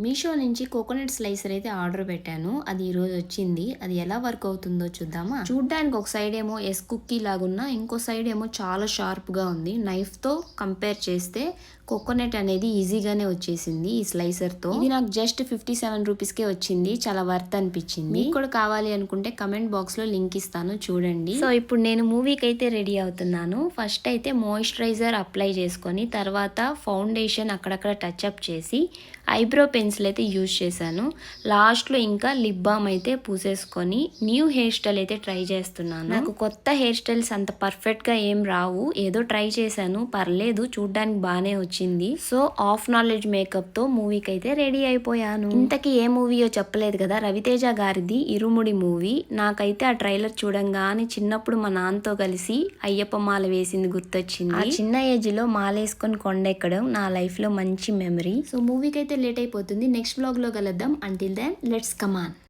మీషో నుంచి coconut slicer అయితే order పెట్టాను. అది ఈరోజు వచ్చింది. అది ఎలా వర్క్ అవుతుందో చూద్దామా. చూడ్డానికి ఒక సైడ్ ఏమో ఎస్ కుక్కీ లాగున్నా, ఇంకో సైడ్ ఏమో చాలా షార్ప్గా ఉంది. నైఫ్తో కంపేర్ చేస్తే కోకోనట్ అనేది ఈజీగానే వచ్చేసింది ఈ స్లైసర్తో. ఇది నాకు జస్ట్ 57 రూపీస్కే వచ్చింది. చాలా వర్త్ అనిపించింది. మీకు కూడా కావాలి అనుకుంటే కమెంట్ బాక్స్లో లింక్ ఇస్తాను, చూడండి. సో ఇప్పుడు నేను మూవీకి అయితే రెడీ అవుతున్నాను. ఫస్ట్ అయితే మాయిశ్చరైజర్ అప్లై చేసుకొని, తర్వాత ఫౌండేషన్ అక్కడక్కడ టచ్ అప్ చేసి, ఐబ్రో పెన్సిల్ అయితే యూజ్ చేశాను. లాస్ట్లో ఇంకా లిప్ బామ్ అయితే పూసేసుకొని న్యూ హెయిర్ స్టైల్ అయితే ట్రై చేస్తున్నాను. నాకు కొత్త హెయిర్ స్టైల్స్ అంత పర్ఫెక్ట్గా ఏం రావు, ఏదో ట్రై చేశాను, పర్లేదు, చూడ్డానికి బాగానే వచ్చింది. సో ఆఫ్ నాలెడ్జ్ మేకప్తో మూవీకి అయితే రెడీ అయిపోయాను. ఇంతకీ ఏ మూవీయో చెప్పలేదు కదా, రవితేజ గారిది ఇరుముడి మూవీ. నాకైతే ఆ ట్రైలర్ చూడంగానే చిన్నప్పుడు మా నాన్నతో కలిసి అయ్యప్ప మాల వేసింది గుర్తొచ్చింది. ఆ చిన్న ఏజ్ లో మాలేసుకొని కొండెక్కడం నా లైఫ్ లో మంచి మెమరీ. సో మూవీకి అయితే లేట్ అయిపోతుంది. నెక్స్ట్ వ్లాగ్ లో కలుద్దాం. Until then let's come on.